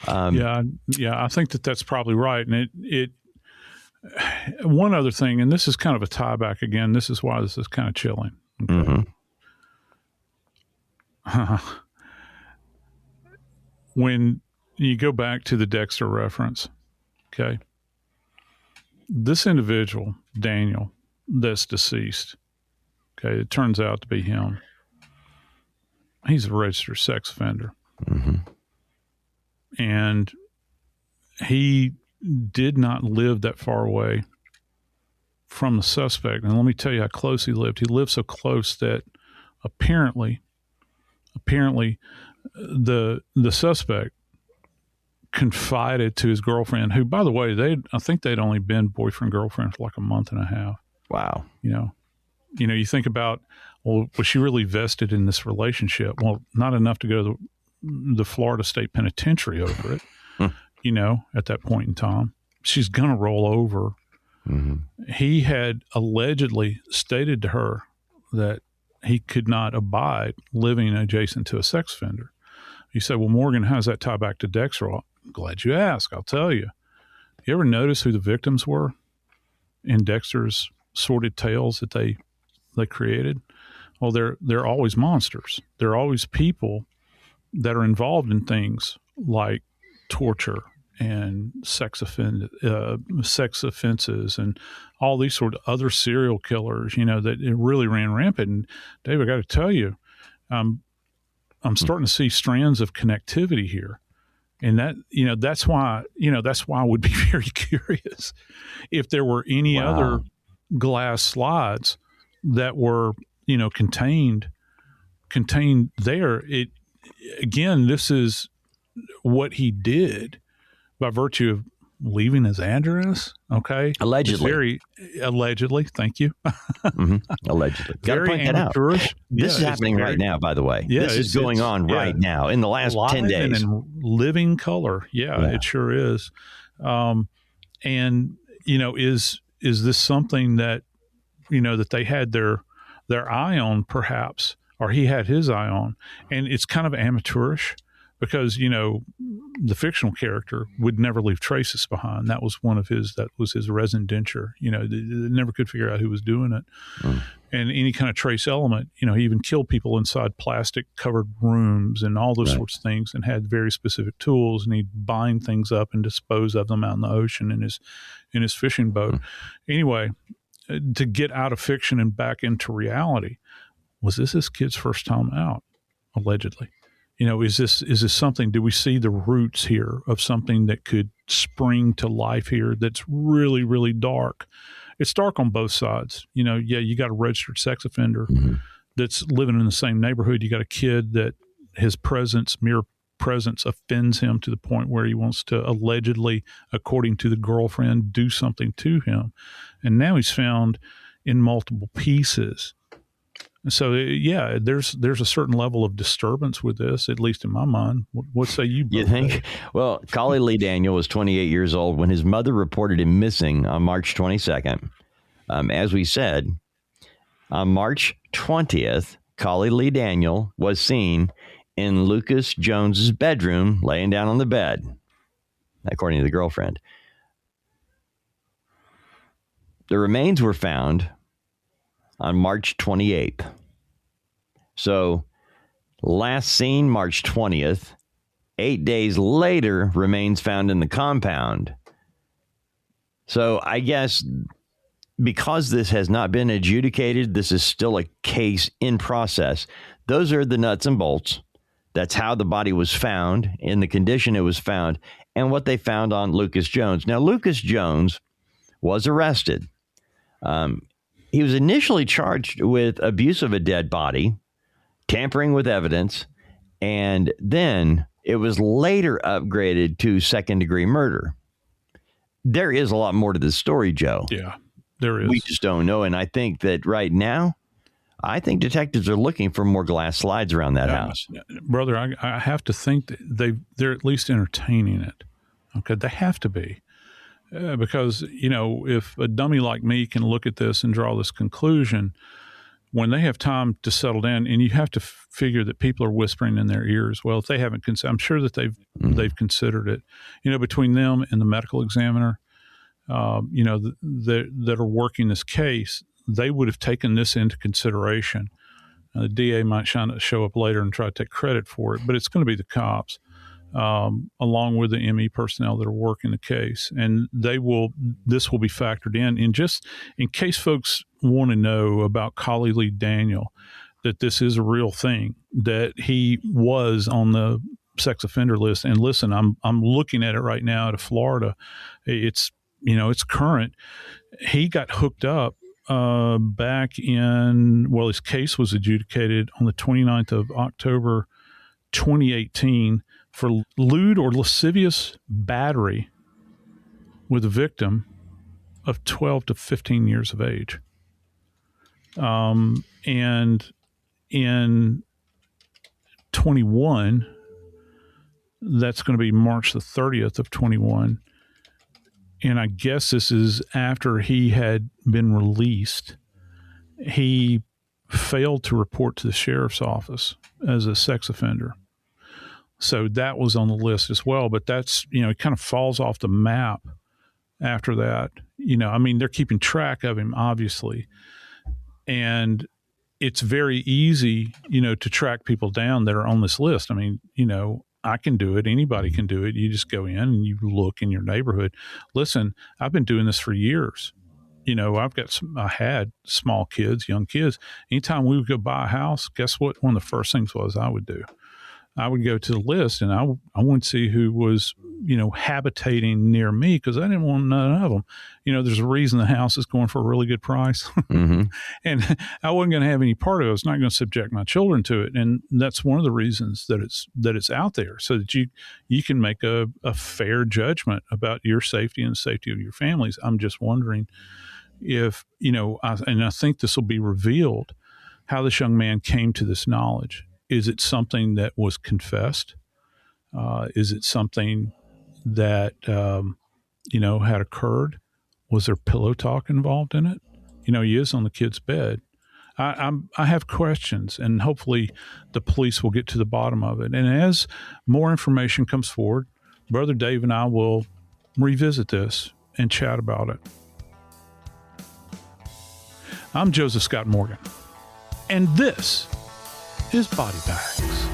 S7: Yeah, I think that's probably right. And it one other thing, and this is kind of a tie back again. This is why this is kind of chilling. Okay? Mm-hmm. When you go back to the Dexter reference, okay, this individual, Daniel, that's deceased, okay, it turns out to be him. He's a registered sex offender. Mm-hmm. And he did not live that far away from the suspect. And let me tell you how close he lived. He lived so close that apparently the suspect confided to his girlfriend, who, by the way, I think they'd only been boyfriend, girlfriend for like a month and a half.
S8: Wow.
S7: You think about, well, was she really vested in this relationship? Well, not enough to go to the Florida State Penitentiary over it, at that point in time. She's going to roll over. Mm-hmm. He had allegedly stated to her that he could not abide living adjacent to a sex offender. You say, well, Morgan, how does that tie back to Dexter? Well, I'm glad you asked. I'll tell you. You ever notice who the victims were in Dexter's sordid tales that they created? Well, they're always monsters. They're always people that are involved in things like torture and sex offenses and all these sort of other serial killers, that it really ran rampant. And Dave, I got to tell you, I'm starting to see strands of connectivity here. And that, that's why I would be very curious if there were any other glass slides that were, contained there. Again, this is what he did by virtue of leaving his address. Okay.
S8: Allegedly.
S7: Allegedly. Thank you.
S8: Mm-hmm. Allegedly. Got to point that out. This is happening right now, by the way. Yeah, this is going on right now in the last 10 days.
S7: And in living color. Yeah, it sure is. And, is this something that, that they had their eye on perhaps, or he had his eye on? And it's kind of amateurish because, the fictional character would never leave traces behind. That was his resident denture. They never could figure out who was doing it. And any kind of trace element, he even killed people inside plastic covered rooms and all those sorts of things, and had very specific tools, and he'd bind things up and dispose of them out in the ocean in his fishing boat. Anyway, to get out of fiction and back into reality, was this kid's first time out? Allegedly. Is this something, do we see the roots here of something that could spring to life here that's really, really dark? It's dark on both sides. You got a registered sex offender that's living in the same neighborhood. You got a kid that his mere presence offends him to the point where he wants to allegedly, according to the girlfriend, do something to him. And now he's found in multiple pieces. So, there's a certain level of disturbance with this, at least in my mind. What say you, Bro?
S8: You think? Well, Collie Lee Daniel was 28 years old when his mother reported him missing on March 22nd. As we said, on March 20th, Collie Lee Daniel was seen in Lucas Jones's bedroom, laying down on the bed, according to the girlfriend. The remains were found on March 28th. So last seen March 20th, 8 days later, remains found in the compound. So I guess because this has not been adjudicated, this is still a case in process. Those are the nuts and bolts. That's how the body was found, in the condition it was found, and what they found on Lucas Jones. Now, Lucas Jones was arrested. He was initially charged with abuse of a dead body, tampering with evidence, and then it was later upgraded to second-degree murder. There is a lot more to this story, Joe.
S7: Yeah, there is.
S8: We just don't know, and I think that right now, I think detectives are looking for more glass slides around that house.
S7: Brother, I have to think that they're at least entertaining it. Okay, they have to be. Because, if a dummy like me can look at this and draw this conclusion, when they have time to settle down, and you have to figure that people are whispering in their ears. Well, if they haven't considered, I'm sure that they've considered it. Between them and the medical examiner, that are working this case, they would have taken this into consideration. The DA might show up later and try to take credit for it, but it's going to be the cops, along with the ME personnel that are working the case, and this will be factored in. And just in case folks want to know about Collie Lee Daniel, that this is a real thing, that he was on the sex offender list. And listen, I'm looking at it right now out of Florida. It's current. He got hooked up back in, his case was adjudicated on the 29th of October, 2018 for lewd or lascivious battery with a victim of 12 to 15 years of age. And in 21, that's going to be March the 30th of 21. And I guess this is after he had been released. He failed to report to the sheriff's office as a sex offender. So that was on the list as well. But that's, it kind of falls off the map after that. They're keeping track of him, obviously. And it's very easy, to track people down that are on this list. I can do it. Anybody can do it. You just go in and you look in your neighborhood. Listen, I've been doing this for years. I had small kids, young kids. Anytime we would go buy a house, guess what? One of the first things I would do? I would go to the list and I wanted to see who was, habitating near me, because I didn't want none of them. There's a reason the house is going for a really good price. Mm-hmm. And I wasn't going to have any part of it. I was not going to subject my children to it. And that's one of the reasons that it's out there, so that you can make a fair judgment about your safety and the safety of your families. I'm just wondering if, and I think this will be revealed, how this young man came to this knowledge. Is it something that was confessed? Is it something that, had occurred? Was there pillow talk involved in it? He is on the kid's bed. I have questions, and hopefully the police will get to the bottom of it. And as more information comes forward, Brother Dave and I will revisit this and chat about it. I'm Joseph Scott Morgan, and this is Body Bags.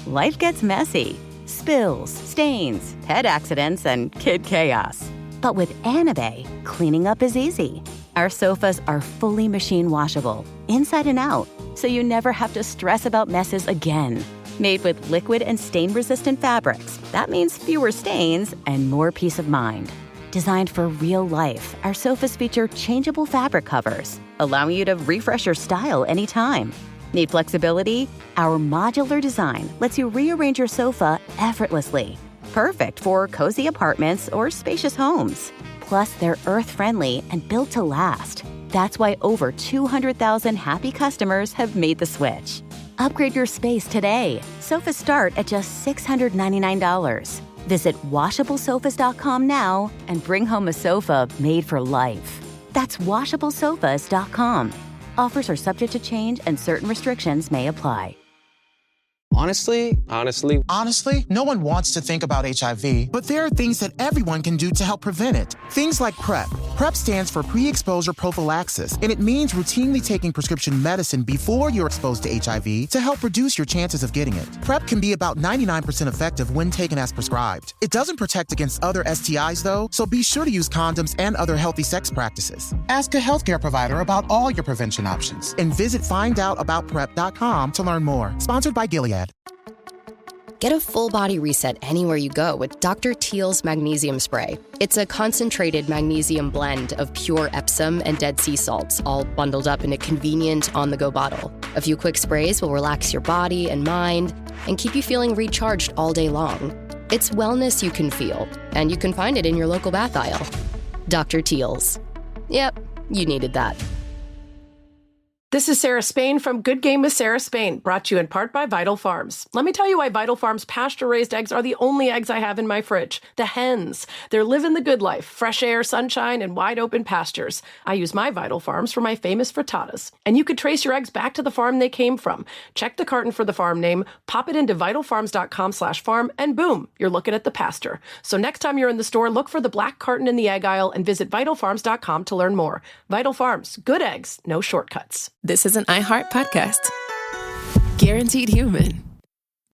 S10: Life gets messy. Spills, stains, pet accidents, and kid chaos. But with Anabay, cleaning up is easy. Our sofas are fully machine washable, inside and out, so you never have to stress about messes again. Made with liquid and stain-resistant fabrics, that means fewer stains and more peace of mind. Designed for real life, our sofas feature changeable fabric covers, allowing you to refresh your style anytime. Need flexibility? Our modular design lets you rearrange your sofa effortlessly. Perfect for cozy apartments or spacious homes. Plus, they're earth-friendly and built to last. That's why over 200,000 happy customers have made the switch. Upgrade your space today. Sofas start at just $699. Visit washablesofas.com now and bring home a sofa made for life. That's washablesofas.com. Offers are subject to change and certain restrictions may apply.
S13: Honestly,
S14: no one wants to think about HIV, but there are things that everyone can do to help prevent it. Things like PrEP. PrEP stands for pre-exposure prophylaxis, and it means routinely taking prescription medicine before you're exposed to HIV to help reduce your chances of getting it. PrEP can be about 99% effective when taken as prescribed. It doesn't protect against other STIs, though, so be sure to use condoms and other healthy sex practices. Ask a healthcare provider about all your prevention options, and visit findoutaboutprep.com to learn more. Sponsored by Gilead.
S3: Get a full body reset anywhere you go with Dr. Teal's Magnesium Spray. It's a concentrated magnesium blend of pure Epsom and Dead Sea salts, all bundled up in a convenient on-the-go bottle. A few quick sprays will relax your body and mind and keep you feeling recharged all day long. It's wellness you can feel, and you can find it in your local bath aisle. Dr. Teal's. Yep, you needed that.
S2: This is Sarah Spain from Good Game with Sarah Spain, brought to you in part by Vital Farms. Let me tell you why Vital Farms pasture-raised eggs are the only eggs I have in my fridge. The hens. They're living the good life. Fresh air, sunshine, and wide open pastures. I use my Vital Farms for my famous frittatas. And you could trace your eggs back to the farm they came from. Check the carton for the farm name, pop it into vitalfarms.com/farm, and boom, you're looking at the pasture. So next time you're in the store, look for the black carton in the egg aisle and visit vitalfarms.com to learn more. Vital Farms. Good eggs, no shortcuts.
S1: This is an iHeart podcast. Guaranteed human.